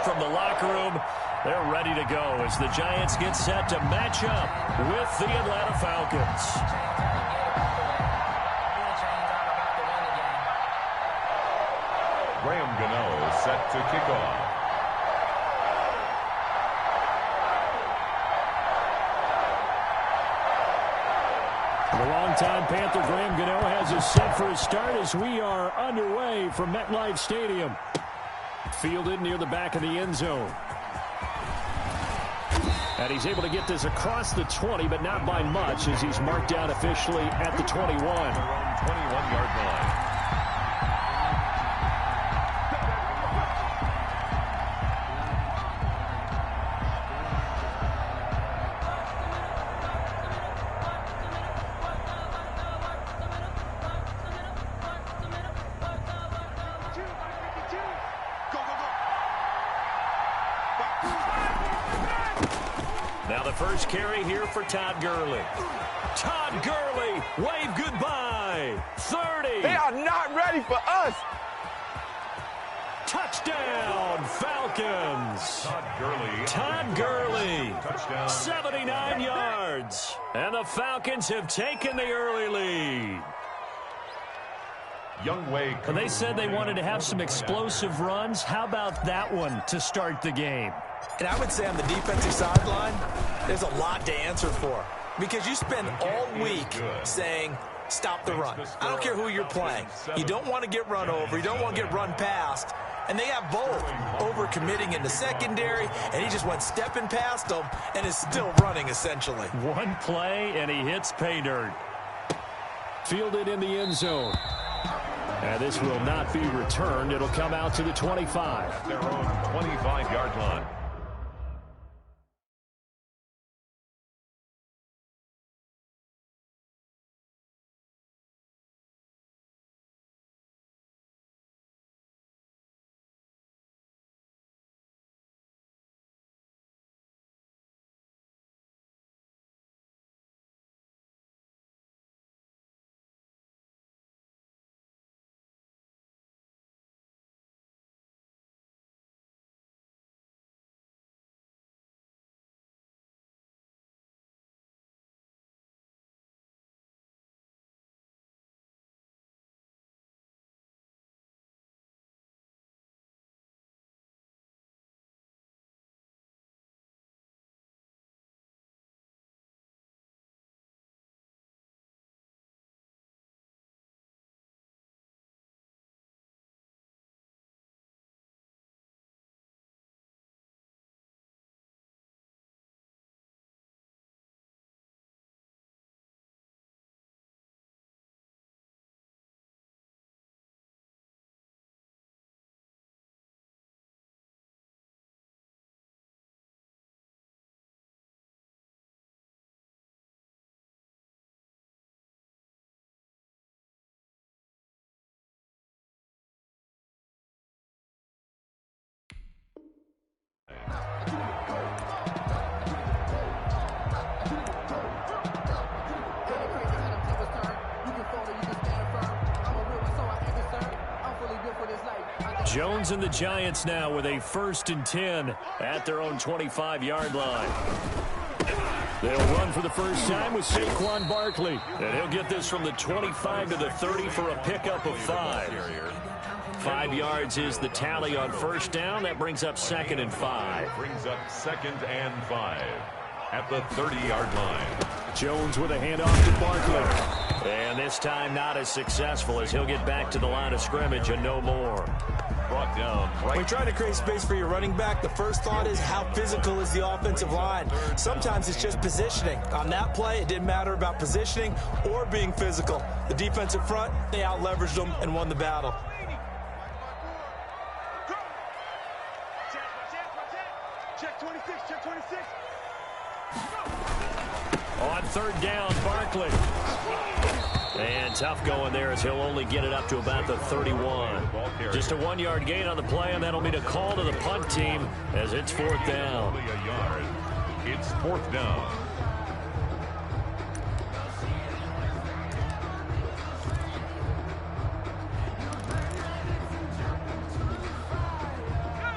from the locker room. They're ready to go as the Giants get set to match up with the Atlanta Falcons. Graham Gano set to kick off. The longtime Panther Graham Gano has us set for a start as we are underway from MetLife Stadium. Fielded near the back of the end zone. And he's able to get this across the 20, but not by much as he's marked down officially at the 21. Around 21-yard line. Now the first carry here for Todd Gurley. Todd Gurley, wave goodbye. 30. They are not ready for us. Touchdown, Falcons. Todd Gurley. Touchdown. 79 yards. And the Falcons have taken the early lead. And they said they wanted to have some explosive runs. How about that one to start the game? And I would say on the defensive sideline, there's a lot to answer for. Because you spend all week saying, stop the run. I don't care who you're playing. You don't want to get run over. You don't want to get run past. And they have both. Overcommitting in the secondary, and he just went stepping past them and is still running, essentially. One play, and he hits pay dirt. Fielded in the end zone. And this will not be returned. It'll come out to the 25. Their own 25-yard line. Jones and the Giants now with a 1st and 10 at their own 25-yard line. They'll run for the first time with Saquon Barkley. And he'll get this from the 25 to the 30 for a pickup of 5. 5 yards is the tally on first down. That brings up 2nd and 5. Brings up 2nd and 5 at the 30-yard line. Jones with a handoff to Barkley. And this time not as successful as he'll get back to the line of scrimmage and no more. Brought down right. When you're trying to create space for your running back, the first thought is how physical is the offensive line. Sometimes it's just positioning. On that play, it didn't matter about positioning or being physical. The defensive front, they out-leveraged them and won the battle. Check 26, check 26. On 3rd down, Barkley. And tough going there as he'll only get it up to about the 31. Just a 1-yard gain on the play, and that'll be a call to the punt team as it's 4th down. It's 4th down.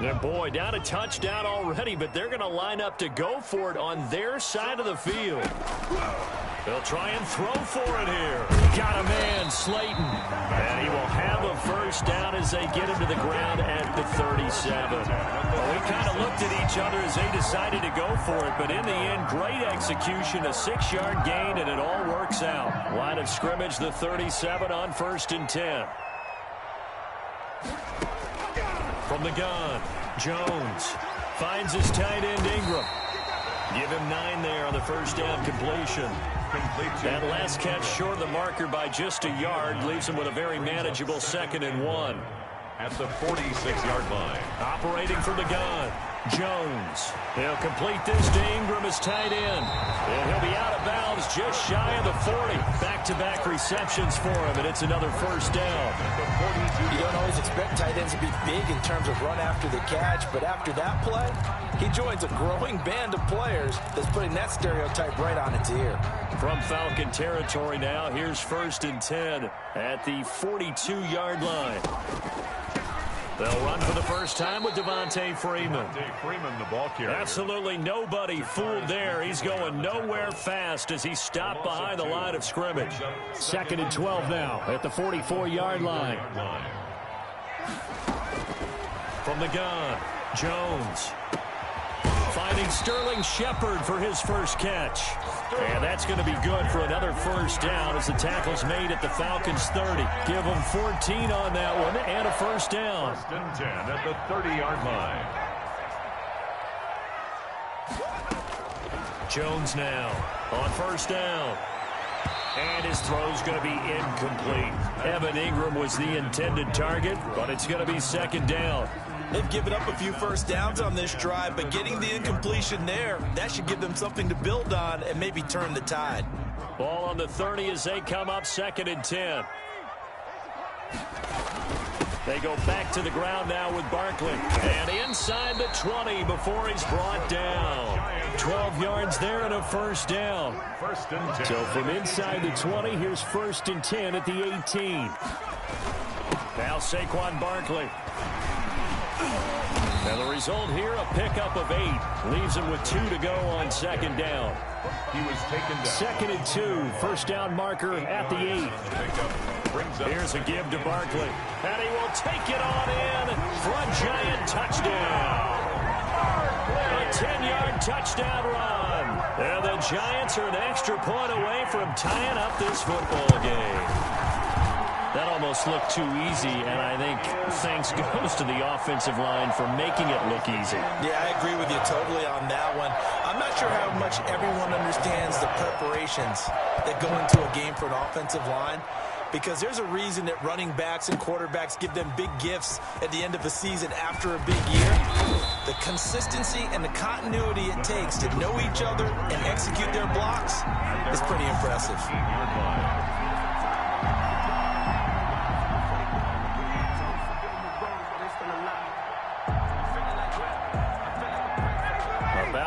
Now Boy, down a touchdown already, but they're going to line up to go for it on their side of the field. They'll try and throw for it here. Got a man, Slayton. And he will have a first down as they get him to the ground at the 37. Well, we kind of looked at each other as they decided to go for it, but in the end, great execution, a 6-yard gain, and it all works out. Line of scrimmage, the 37 on 1st and 10. From the gun, Jones finds his tight end, Ingram. Give him 9 there on the first down completion. That last catch short of the marker by just a yard leaves him with a very manageable 2nd and 1. At the 46-yard line. Operating from the gun, Jones. He'll complete this to Ingram as tight end. And he'll be out of bounds just shy of the 40. Back-to-back receptions for him, and it's another first down. You don't always expect tight ends to be big in terms of run after the catch, but after that play, he joins a growing band of players that's putting that stereotype right on its ear. From Falcon territory now, here's 1st and 10 at the 42-yard line. They'll run for the first time with Devontae Freeman. Freeman, the ball carrier. Absolutely nobody fooled there. He's going nowhere fast as he stopped behind the line of scrimmage. 2nd and 12 now at the 44-yard line. From the gun, Jones. Finding Sterling Shepard for his first catch. And that's going to be good for another first down as the tackle's made at the Falcons' 30. Give them 14 on that one and a first down. 1st and 10 at the 30-yard line. Jones now on first down. And his throw's going to be incomplete. Evan Ingram was the intended target, but it's going to be 2nd down. They've given up a few first downs on this drive, but getting the incompletion there, that should give them something to build on and maybe turn the tide. Ball on the 30 as they come up 2nd and 10. They go back to the ground now with Barkley. And inside the 20 before he's brought down. 12 yards there and a first down. 1st and 10. So from inside the 20, here's 1st and 10 at the 18. Now Saquon Barkley. And the result here, a pickup of 8. Leaves him with 2 to go on 2nd down. He was taken down. 2nd and 2. First down marker at the 8. Here's a give to Barkley. And he will take it on in for a giant touchdown. A 10-yard touchdown run. And the Giants are an extra point away from tying up this football game. That almost looked too easy, and I think thanks goes to the offensive line for making it look easy. Yeah, I agree with you totally on that one. I'm not sure how much everyone understands the preparations that go into a game for an offensive line, because there's a reason that running backs and quarterbacks give them big gifts at the end of the season after a big year. The consistency and the continuity it takes to know each other and execute their blocks is pretty impressive.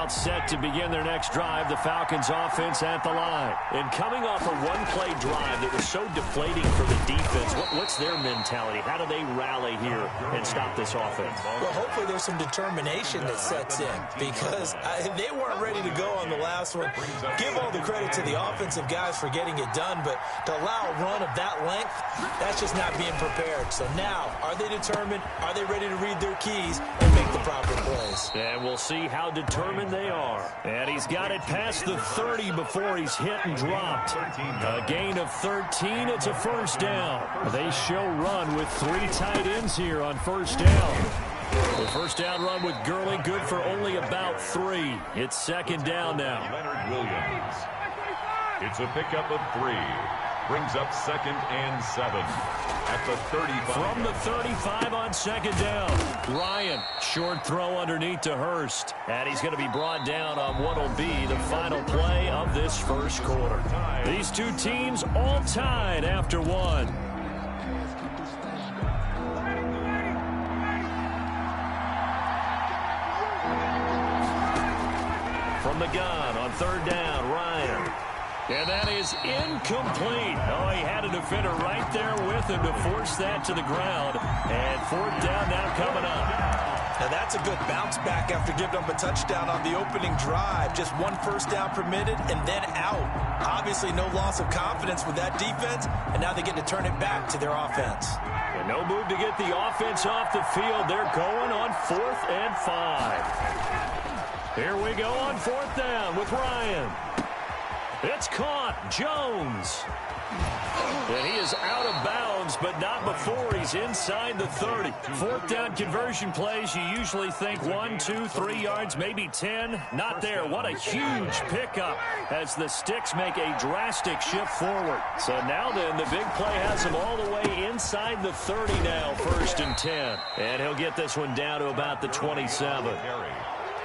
Set to begin their next drive, the Falcons offense at the line. And coming off a one-play drive that was so deflating for the defense, what's their mentality? How do they rally here and stop this offense? Well, hopefully there's some determination that sets in, because they weren't ready to go on the last one. Give all the credit to the offensive guys for getting it done, but to allow a run of that length, that's just not being prepared. So now, are they determined? Are they ready to read their keys and make the proper plays? And we'll see how determined they are. And he's got it past the 30 before he's hit and dropped. A gain of 13. It's a first down. They show run with 3 tight ends here on first down. The first down run with Gurley, good for only about 3. It's 2nd down now. Leonard Williams. It's a pickup of 3. Brings up 2nd and 7 at the 35. From the 35 on 2nd down. Ryan, short throw underneath to Hurst. And he's going to be brought down on what will be the final play of this first quarter. These two teams all tied after 1. From the gun on 3rd down, Ryan. And that is incomplete. Oh, he had a defender right there with him to force that to the ground. And 4th down now coming up. Now that's a good bounce back after giving them a touchdown on the opening drive. Just one first down permitted and then out. Obviously no loss of confidence with that defense, and now they get to turn it back to their offense. And no move to get the offense off the field. They're going on 4th and 5. Here we go on 4th down with Ryan. It's caught. Jones. And he is out of bounds, but not before he's inside the 30. 4th down conversion plays, you usually think 1, 2, 3 yards, maybe 10. Not there. What a huge pickup as the Sticks make a drastic shift forward. So now then, the big play has him all the way inside the 30 now, 1st and 10. And he'll get this one down to about the 27.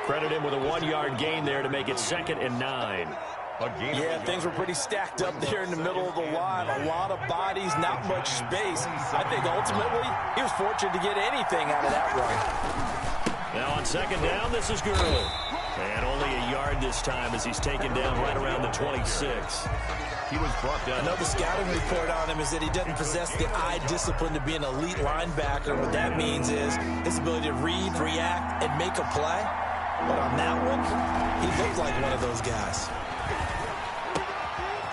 Credit him with a 1-yard gain there to make it 2nd and 9. Yeah, things were pretty stacked up there in the middle of the line. A lot of bodies, not much space. I think ultimately he was fortunate to get anything out of that run. Now on 2nd down, this is Gurley. And only a yard this time as he's taken down right around the 26. He was brought down. Another scouting report on him is that he doesn't possess the eye discipline to be an elite linebacker. What that means is his ability to read, react, and make a play. But on that one, he looked like one of those guys.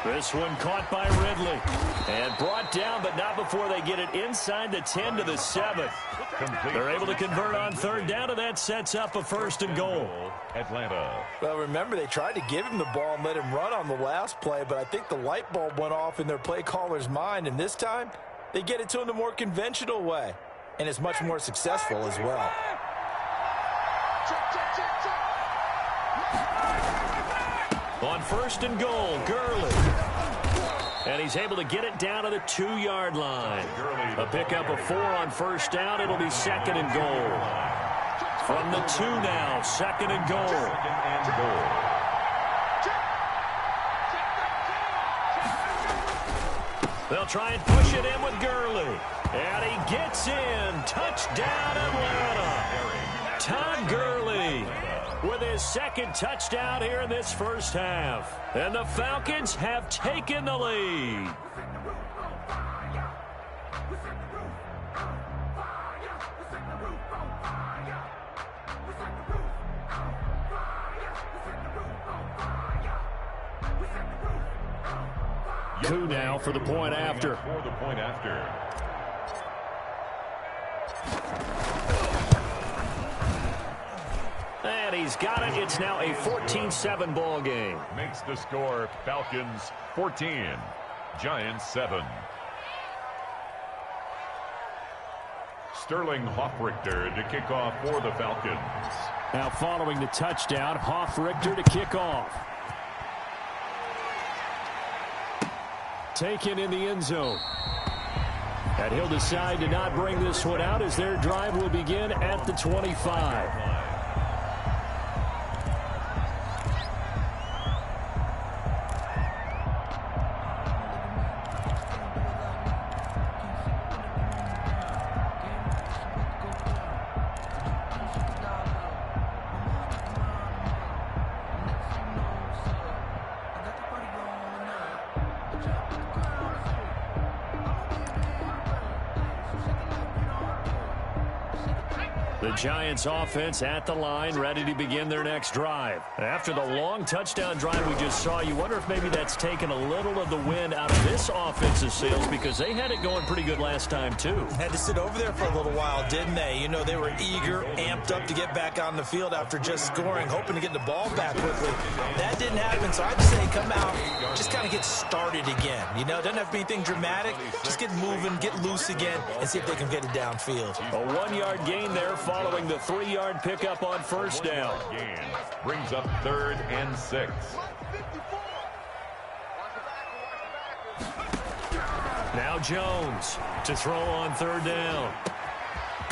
This one caught by Ridley. And brought down, but not before they get it inside the 10 to the 7. They're able to convert on 3rd down, and that sets up a 1st and goal. Atlanta. Well, remember, they tried to give him the ball and let him run on the last play, but I think the light bulb went off in their play caller's mind, and this time they get it to him the more conventional way, and it's much more successful as well. On 1st and goal, Gurley. And he's able to get it down to the 2-yard line. A pickup of 4 on 1st down. It'll be 2nd and goal. From the 2 now, 2nd and goal. They'll try and push it in with Gurley. And he gets in. Touchdown, Atlanta. Todd Gurley with his 2nd touchdown here in this first half. And the Falcons have taken the lead. Coup now for the point after. And he's got it. It's now a 14-7 ball game. Makes the score Falcons 14, Giants 7. Sterling Hoffrichter to kick off for the Falcons. Now following the touchdown, Hoffrichter to kick off. Taken in the end zone. And he'll decide to not bring this one out as their drive will begin at the 25. The Giants offense at the line, ready to begin their next drive. After the long touchdown drive we just saw, you wonder if maybe that's taken a little of the wind out of this offensive sails because they had it going pretty good last time too. Had to sit over there for a little while, didn't they? You know, they were eager, amped up to get back on the field after just scoring, hoping to get the ball back quickly. That didn't happen, so I'd say come out, just kind of get started again. You know, it doesn't have to be anything dramatic. Just get moving, get loose again, and see if they can get it downfield. A 1-yard gain there following the 3-yard pickup on first down. Gain brings up 3rd and 6. Now Jones to throw on 3rd down.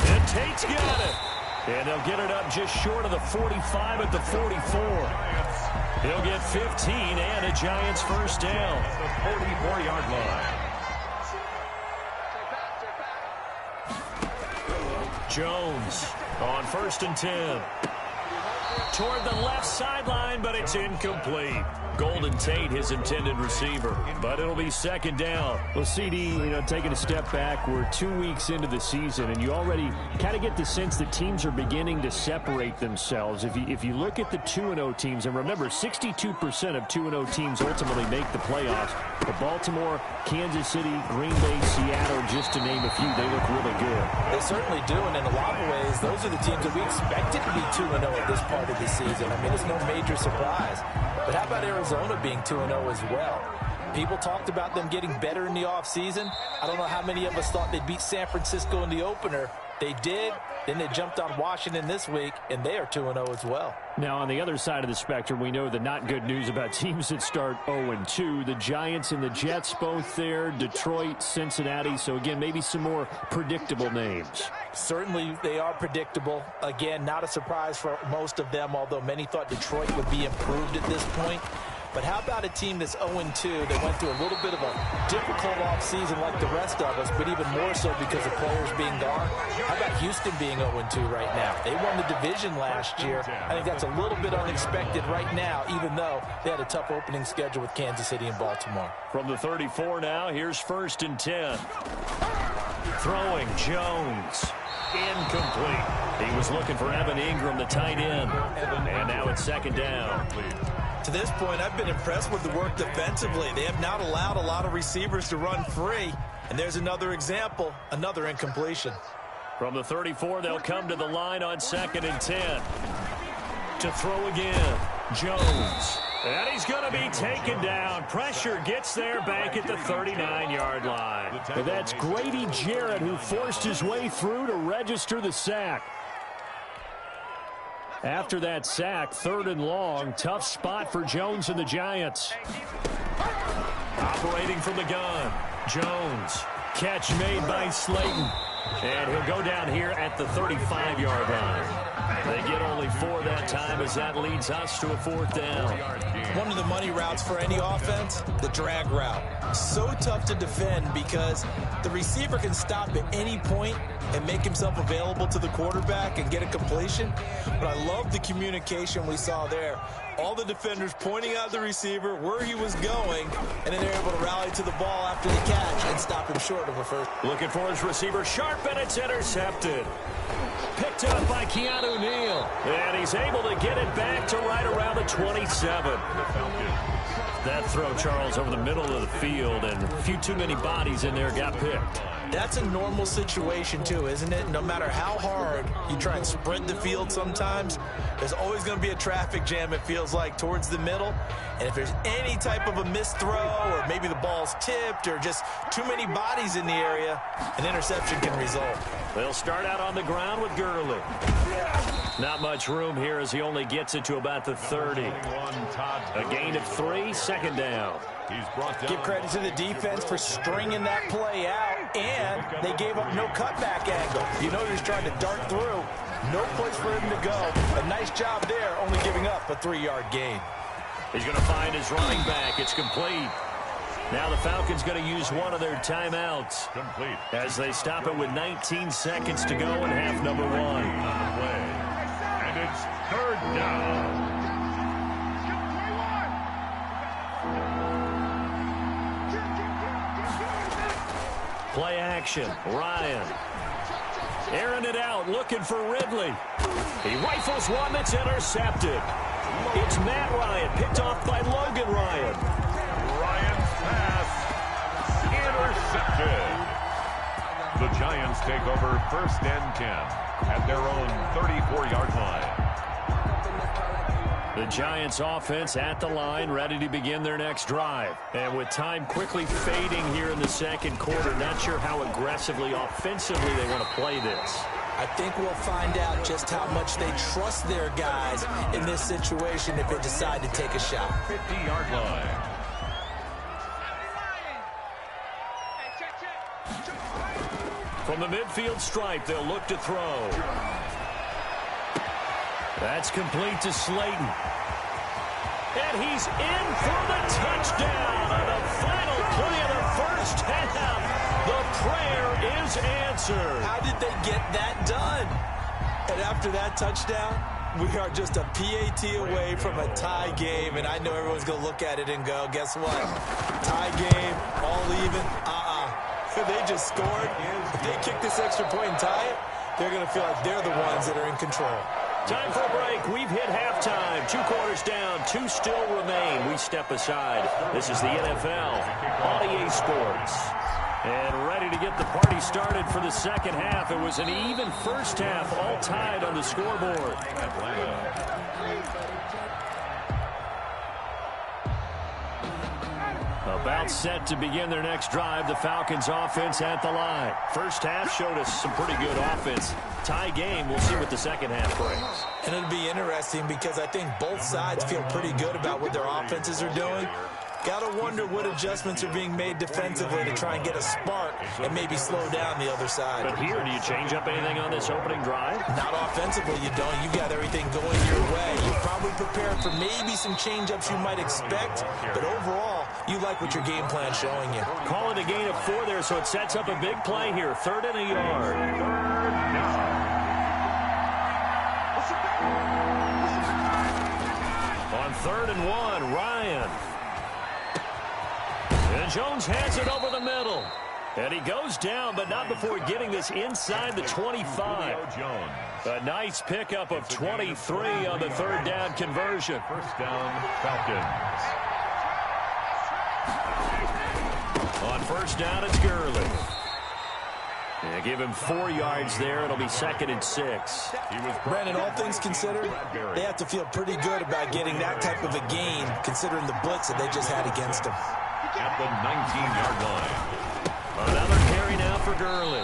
And Tate's got it. And they'll get it up just short of the 45 at the 44. He'll get 15 and a Giants first down. The 44-yard line. Jones on 1st and 10. toward the left sideline, but it's incomplete. Golden Tate, his intended receiver, but it'll be second down. Well, CD, taking a step back, we're 2 weeks into the season, and you already kind of get the sense that teams are beginning to separate themselves. If you look at the 2-0 teams, and remember, 62% of 2-0 teams ultimately make the playoffs. But Baltimore, Kansas City, Green Bay, Seattle, just to name a few, they look really good. They certainly do, and in a lot of ways, those are the teams that we expected to be 2-0 at this part of the season. I mean, it's no major surprise. But how about Arizona being 2-0 as well? People talked about them getting better in the offseason. I don't know how many of us thought they'd beat San Francisco in the opener. They did. Then they jumped on Washington this week, and they are 2-0 as well. Now, on the other side of the spectrum, we know the not good news about teams that start 0-2. The Giants and the Jets both there, Detroit, Cincinnati. So, again, maybe some more predictable names. Certainly, they are predictable. Again, not a surprise for most of them, although many thought Detroit would be improved at this point. But how about a team that's 0-2 that went through a little bit of a difficult offseason like the rest of us, but even more so because of players being gone? How about Houston being 0-2 right now? They won the division last year. I think that's a little bit unexpected right now, even though they had a tough opening schedule with Kansas City and Baltimore. From the 34 now, here's 1st and 10. Throwing, Jones. Incomplete. He was looking for Evan Ingram, the tight end. And now it's 2nd down. To this point, I've been impressed with the work defensively. They have not allowed a lot of receivers to run free. And there's another example, another incompletion. From the 34, they'll come to the line on 2nd and 10. To throw again, Jones. And he's going to be taken down. Pressure gets there back at the 39-yard line. And that's Grady Jarrett who forced his way through to register the sack. After that sack, 3rd and long, tough spot for Jones and the Giants. Operating from the gun, Jones. Catch made by Slayton. And he'll go down here at the 35-yard line. They get only 4 that time as that leads us to a 4th down. One of the money routes for any offense, the drag route. So tough to defend because the receiver can stop at any point and make himself available to the quarterback and get a completion. But I love the communication we saw there. All the defenders pointing out the receiver, where he was going, and then they're able to rally to the ball after the catch and stop him short of a first. Looking for his receiver, sharp, and it's intercepted. Picked up by Keanu Neal. And he's able to get it back to right around the 27. That throw, Charles, over the middle of the field, and a few too many bodies in there got picked. That's a normal situation, too, isn't it? No matter how hard you try and sprint the field sometimes, there's always going to be a traffic jam, it feels like, towards the middle. And if there's any type of a missed throw or maybe the ball's tipped or just too many bodies in the area, an interception can result. They'll start out on the ground with Gurley. Not much room here as he only gets it to about the 30. A gain of 3, 2nd down. Give credit to the defense for stringing that play out, and they gave up no cutback angle. You know he's trying to dart through. No place for him to go. A nice job there, only giving up a 3-yard gain. He's going to find his running back. It's complete. Now the Falcons going to use one of their timeouts Complete. as they stop it with 19 seconds to go in half number 1. And it's 3rd down. Play action. Ryan. Airing it out, looking for Ridley. He rifles one that's intercepted. It's Matt Ryan, picked off by Logan Ryan. Ryan's pass intercepted. The Giants take over 1st and 10 at their own 34-yard line. The Giants offense at the line, ready to begin their next drive. And with time quickly fading here in the 2nd quarter, not sure how aggressively, offensively they want to play this. I think we'll find out just how much they trust their guys in this situation if they decide to take a shot. 50-yard line. From the midfield stripe, they'll look to throw. That's complete to Slayton. And he's in for the touchdown on the final play of the 1st half. The prayer is answered. How did they get that done? And after that touchdown, We are just a PAT away from a tie game, and I know everyone's going to look at it and go, guess what? Tie game, all even, They just scored. If they kick this extra point and tie it, they're going to feel like they're the ones that are in control. Time for a break. We've hit halftime. 2 quarters down. 2 still remain. We step aside. This is the NFL on EA Sports. And ready to get the party started for the second half. It was an even first half, all tied on the scoreboard. About set to begin their next drive. The Falcons offense at the line. First half showed us some pretty good offense. Tie game. We'll see what the second half brings. And it'll be interesting because I think both sides feel pretty good about what their offenses are doing. Got to wonder what adjustments are being made defensively to try and get a spark and maybe slow down the other side. But here, do you change up anything on this opening drive? Not offensively, you don't. You got everything going your way. You're probably prepared for maybe some change-ups you might expect, but overall, you like what your game plan's showing you. Call it a gain of 4 there, so it sets up a big play here. 3rd and a yard. On 3rd and 1, Ryan. And Jones has it over the middle. And he goes down, but not before getting this inside the 25. A nice pickup of 23 on the 3rd down conversion. First down, Falcons. On 1st down, it's Gurley. Yeah, give him 4 yards there. It'll be 2nd and 6. Brandon, all things considered, they have to feel pretty good about getting that type of a gain, considering the blitz that they just had against them. At the 19-yard line. Another carry now for Gurley.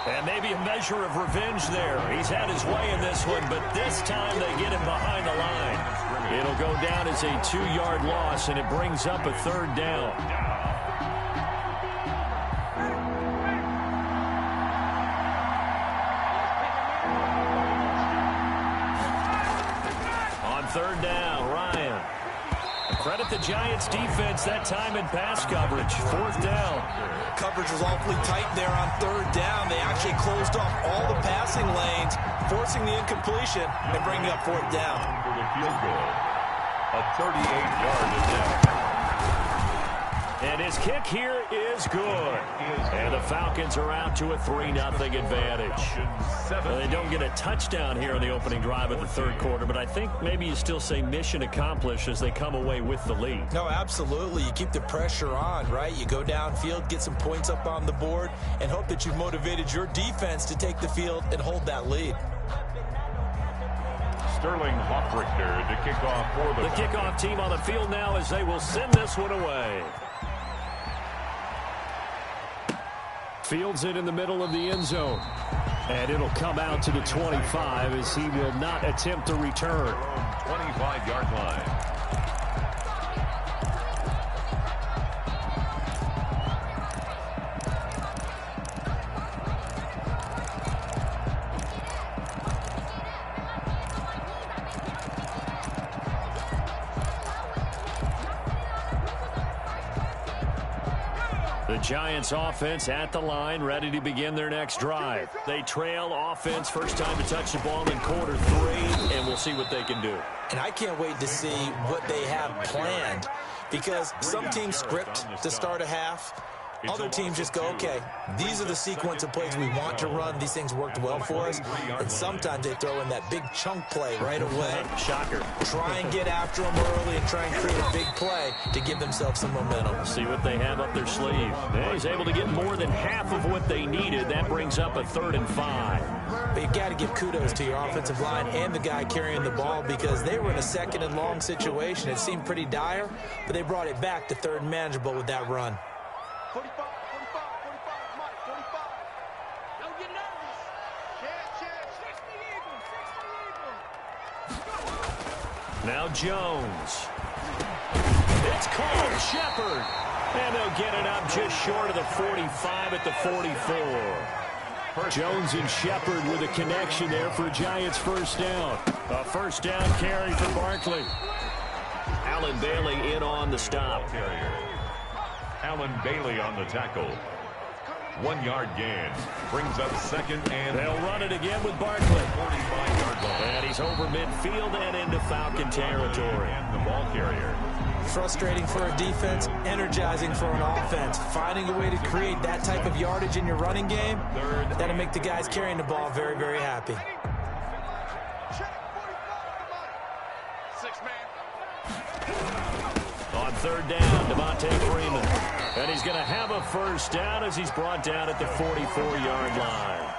And maybe a measure of revenge there. He's had his way in this one, but this time they get him behind the line. It'll go down as a 2-yard loss, and it brings up a 3rd down. On 3rd down, Ryan. Credit the Giants defense that time in pass coverage. 4th down. Coverage was awfully tight there on 3rd down. They actually closed off all the passing lanes, forcing the incompletion and bringing up 4th down. For the field goal. A 38-yard attempt. And his kick here is good. And the Falcons are out to a 3-0 advantage. Well, they don't get a touchdown here on the opening drive of the 3rd quarter, but I think maybe you still say mission accomplished as they come away with the lead. No, absolutely. You keep the pressure on, right? You go downfield, get some points up on the board, and hope that you've motivated your defense to take the field and hold that lead. Sterling Hoffrichter to kick off for the kickoff team on the field now as they will send this one away. Fields it in the middle of the end zone. And it'll come out to the 25 as he will not attempt to return. 25-yard line. The Giants offense at the line, ready to begin their next drive. They trail offense, first time to touch the ball in quarter 3, and we'll see what they can do. And I can't wait to see what they have planned, because some teams script to start a half. Other teams just go, okay, these are the sequence of plays we want to run. These things worked well for us. And sometimes they throw in that big chunk play right away. Shocker. Try and get after them early and try and create a big play to give themselves some momentum. See what they have up their sleeve. Yeah, he's able to get more than half of what they needed. That brings up a 3rd and 5. But you've got to give kudos to your offensive line and the guy carrying the ball, because they were in a 2nd and long situation. It seemed pretty dire, but they brought it back to 3rd and manageable with that run. 45, 45, 45, Mike, 45. Don't get nervous. Check. 60 even. Now Jones. It's called Shepard. And they'll get it up just short of the 45 at the 44. Jones and Shepard with a connection there for a Giants first down. A first down carry for Barkley. Allen Bailey in on the stop. Allen Bailey on the tackle. 1-yard gain. Brings up second and... They'll run it again with Barkley. 45-yard line. And he's over midfield and into Falcon territory. And the ball carrier. Frustrating for a defense, energizing for an offense. Finding a way to create that type of yardage in your running game, that'll make the guys carrying the ball very, very happy. On third down, Devontae Freeman. And he's going to have a first down as he's brought down at the 44-yard line.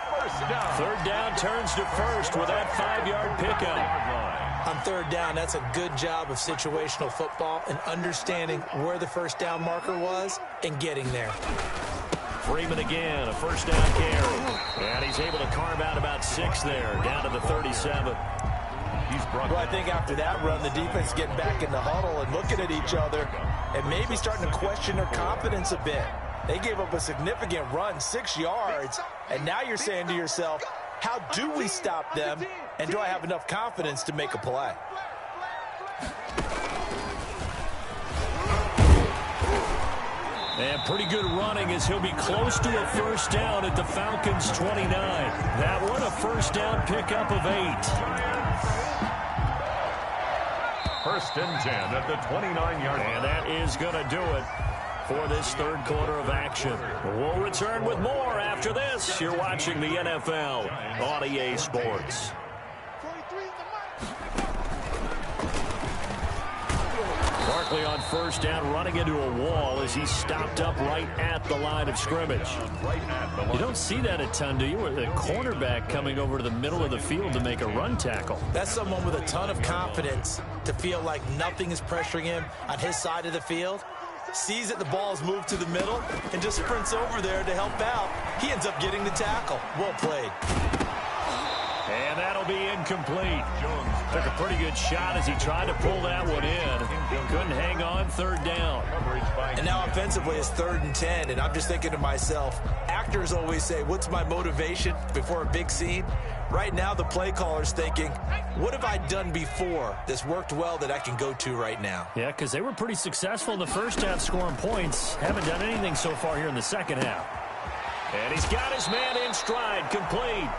Third down turns to first with that 5-yard pickup. On third down, that's a good job of situational football and understanding where the first down marker was and getting there. Freeman again, a first down carry. And he's able to carve out about 6 there, down to the 37. Well, I think after that run, the defense getting back in the huddle and looking at each other and maybe starting to question their confidence a bit. They gave up a significant run, 6 yards, and now you're saying to yourself, how do we stop them, and do I have enough confidence to make a play? And pretty good running as he'll be close to a first down at the Falcons' 29. That one, a first down pickup of 8. First and 10 at the 29-yard line. And that is going to do it for this third quarter of action. We'll return with more after this. You're watching the NFL on EA Sports. Barkley on first down, running into a wall as he's stopped up right at the line of scrimmage. You don't see that a ton, do you? With a cornerback coming over to the middle of the field to make a run tackle. That's someone with a ton of confidence to feel like nothing is pressuring him on his side of the field. Sees that the ball's moved to the middle and just sprints over there to help out. He ends up getting the tackle. Well played. And that'll be incomplete. Took a pretty good shot as he tried to pull that one in. Couldn't hang on, third down. And now offensively it's 3rd and 10, and I'm just thinking to myself, actors always say, what's my motivation before a big scene? Right now the play caller's thinking, what have I done before that's worked well that I can go to right now? Yeah, because they were pretty successful in the first half scoring points. Haven't done anything so far here in the second half. And he's got his man in stride, complete.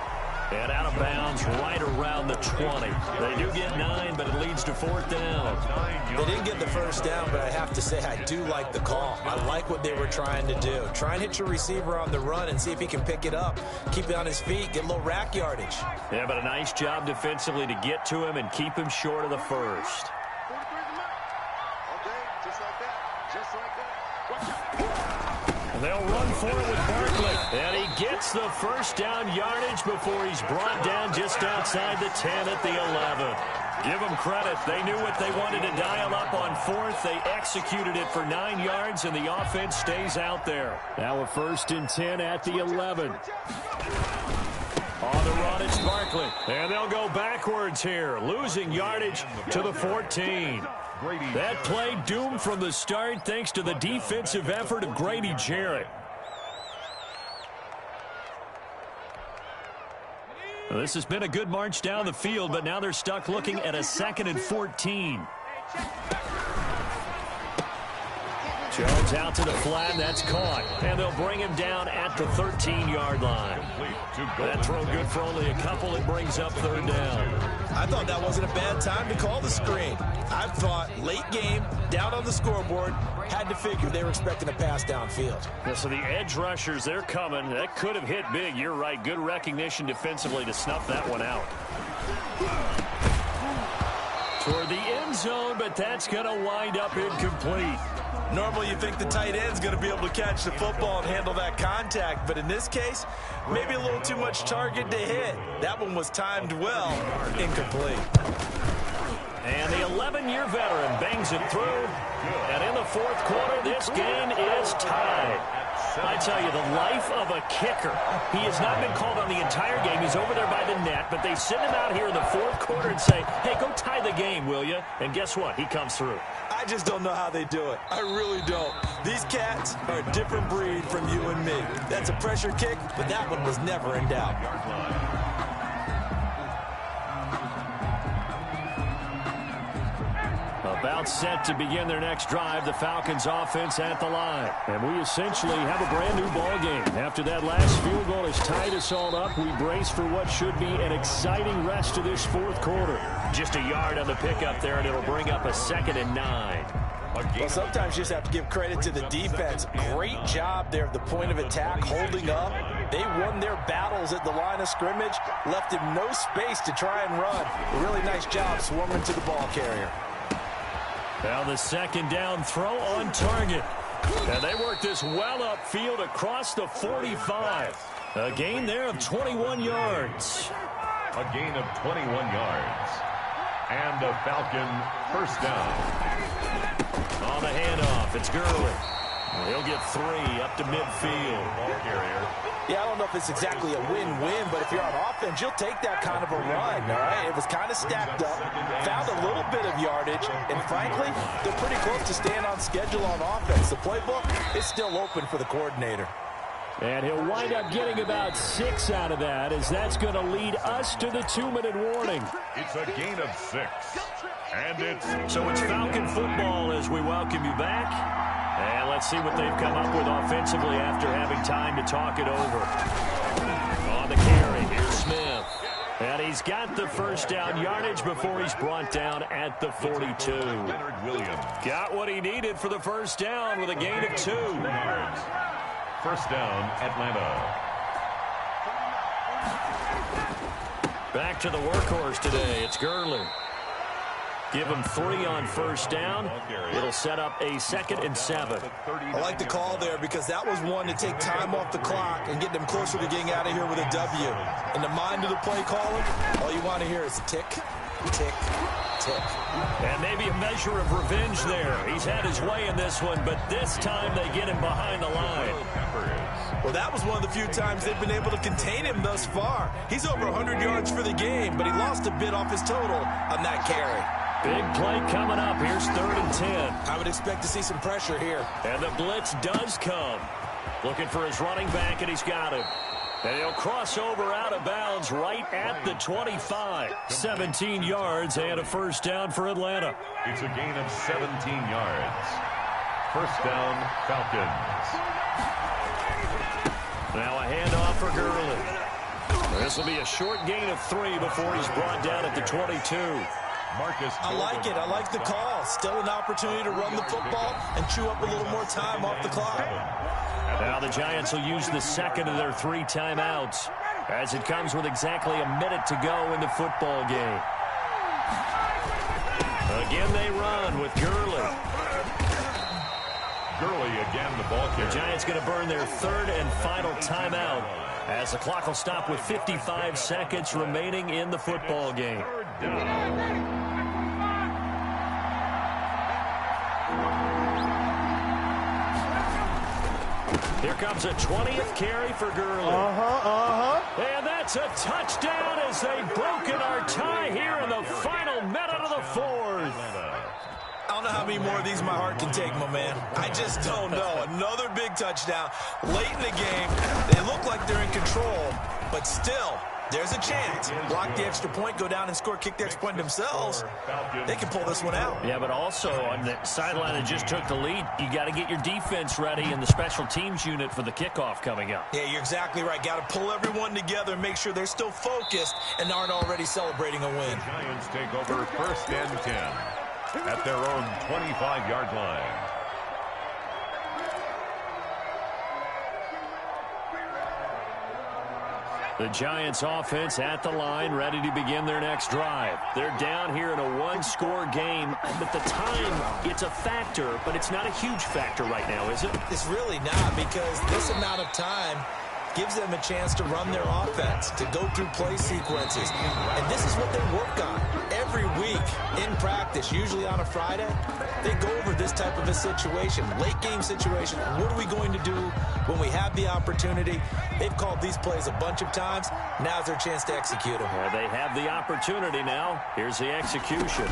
And out of bounds right around the 20. They do get 9, but it leads to 4th down. They didn't get the first down, but I have to say I do like the call. I like what they were trying to do. Try and hit your receiver on the run and see if he can pick it up. Keep it on his feet, get a little rack yardage. Yeah, but a nice job defensively to get to him and keep him short of the first. They'll run for it with Barkley. And he gets the first down yardage before he's brought down just outside the 10 at the 11. Give them credit. They knew what they wanted to dial up on 4th. They executed it for 9 yards, and the offense stays out there. Now a 1st and 10 at the 11. On the run, it's Barkley. And they'll go backwards here, losing yardage to the 14. That play doomed from the start thanks to the defensive effort of Grady Jarrett. Well, this has been a good march down the field, but now they're stuck looking at a 2nd and 14. Jones out to the flat, that's caught. And they'll bring him down at the 13-yard line. That throw good for only a couple. It brings up 3rd down. I thought that wasn't a bad time to call the screen. I thought late game, down on the scoreboard, had to figure they were expecting a pass downfield. Yeah, so the edge rushers, they're coming. That could have hit big. You're right. Good recognition defensively to snuff that one out. Toward the end zone, but that's going to wind up incomplete. Normally you think the tight end's going to be able to catch the football and handle that contact, but in this case, maybe a little too much target to hit. That one was timed well, incomplete. And the 11-year veteran bangs it through. And in the 4th quarter, this game is tied. I tell you, the life of a kicker. He has not been called on the entire game. He's over there by the net, but they send him out here in the 4th quarter and say, hey, go tie the game, will you? And guess what? He comes through. I just don't know how they do it. I really don't. These cats are a different breed from you and me. That's a pressure kick, but that one was never in doubt. A About set to begin their next drive, the Falcons offense at the line. And we essentially have a brand new ball game. After that last field goal has tied us all up, we brace for what should be an exciting rest of this fourth quarter. Just a yard on the pickup there, and it'll bring up a 2nd and 9. Well, sometimes you just have to give credit to the defense. Great job there at the point of attack, holding up. They won their battles at the line of scrimmage, left him no space to try and run. A really nice job swarming to the ball carrier. Now the 2nd down throw on target. And they work this well upfield across the 45. A gain there of 21 yards. A gain of 21 yards. And a Falcon first down. On the handoff, it's Gurley. He'll get 3 up to midfield. Ball carrier. Yeah, I don't know if it's exactly a win-win, but if you're on offense, you'll take that kind of a run, all right? It was kind of stacked up, found a little bit of yardage, and frankly, they're pretty close to staying on schedule on offense. The playbook is still open for the coordinator. And he'll wind up getting about 6 out of that, as that's going to lead us to the 2-minute warning. It's a gain of 6. And it's... So it's Falcon football as we welcome you back. And let's see what they've come up with offensively after having time to talk it over. On the carry, here's Smith. And he's got the first down yardage before he's brought down at the 42. Leonard Williams. Got what he needed for the first down with a gain of 2. Yards. First down, Atlanta. Back to the workhorse today. It's Gurley. Give him 3 on first down. It'll set up a 2nd and 7. I like the call there because that was one to take time off the clock and get them closer to getting out of here with a W. In the mind of the play caller, all you want to hear is tick, tick, tick. And maybe a measure of revenge there. He's had his way in this one, but this time they get him behind the line. Well, that was one of the few times they've been able to contain him thus far. He's over 100 yards for the game, but he lost a bit off his total on that carry. Big play coming up. Here's 3rd and 10. I would expect to see some pressure here. And the blitz does come. Looking for his running back, and he's got him. And he'll cross over out of bounds right at the 25. 17 yards and a first down for Atlanta. It's a gain of 17 yards. First down, Falcons. Now a handoff for Gurley. This will be a short gain of 3 before he's brought down at the 22. I like it. I like the call. Still an opportunity to run the football and chew up a little more time off the clock. Now the Giants will use the 2nd of their 3 timeouts as it comes with exactly a minute to go in the football game. Again they run with Gurley. Gurley again, the ball carrier. The Giants going to burn their 3rd and final timeout as the clock will stop with 55 seconds remaining in the football game. Here comes a 20th carry for Gurley. And that's a touchdown as they've broken our tie here in the final minute of the 4th. I don't know how many more of these my heart can take, my man. I just don't know. Another big touchdown. Late in the game, they look like they're in control, but still, there's a chance. Block the extra point, go down and score, kick the extra point themselves. They can pull this one out. Yeah, but also on the sideline that just took the lead, you got to get your defense ready in the special teams unit for the kickoff coming up. Yeah, you're exactly right. Got to pull everyone together and make sure they're still focused and aren't already celebrating a win. The Giants take over 1st and 10 at their own 25-yard line. The Giants offense at the line, ready to begin their next drive. They're down here in a 1-score game, but the time, it's a factor, but it's not a huge factor right now, is it? It's really not, because this amount of time gives them a chance to run their offense, to go through play sequences. And this is what they work on every week in practice, usually on a Friday. They go over this type of a situation, late game situation. What are we going to do when we have the opportunity? They've called these plays a bunch of times. Now's their chance to execute them. Well, they have the opportunity now. Here's the execution.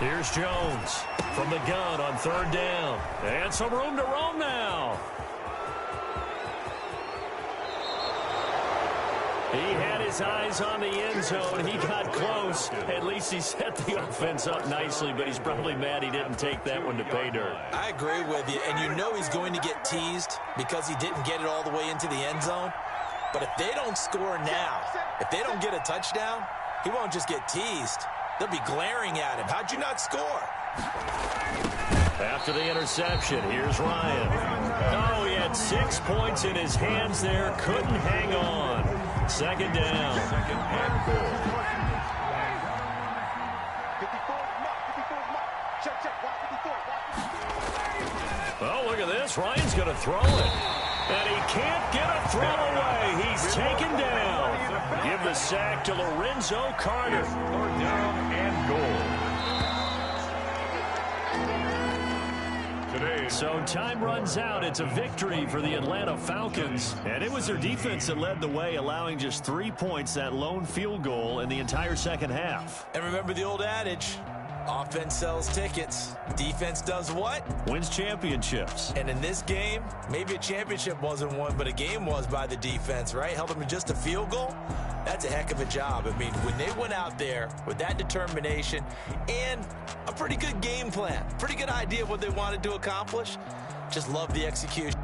Here's Jones from the gun on 3rd down. And some room to roam now. He had his eyes on the end zone. He got close. At least he set the offense up nicely, but he's probably mad he didn't take that one to pay dirt. I agree with you, and you know he's going to get teased because he didn't get it all the way into the end zone. But if they don't score now, if they don't get a touchdown, he won't just get teased. They'll be glaring at him. How'd you not score? After the interception, here's Ryan. Oh, he had 6 points in his hands there. Couldn't hang on. Second down. Second and goal. 54, mark. Check, watch 54. Oh, look at this. Ryan's going to throw it. And he can't get a throw away. He's taken down. Give the sack to Lorenzo Carter. Third down and goal. So time runs out. It's a victory for the Atlanta Falcons. And it was their defense that led the way, allowing just 3 points, that lone field goal in the entire second half. And remember the old adage, offense sells tickets. Defense does what? Wins championships. And in this game, maybe a championship wasn't won, but a game was by the defense, right? Held them to just a field goal. That's a heck of a job. I mean, when they went out there with that determination and a pretty good game plan, pretty good idea of what they wanted to accomplish, just love the execution.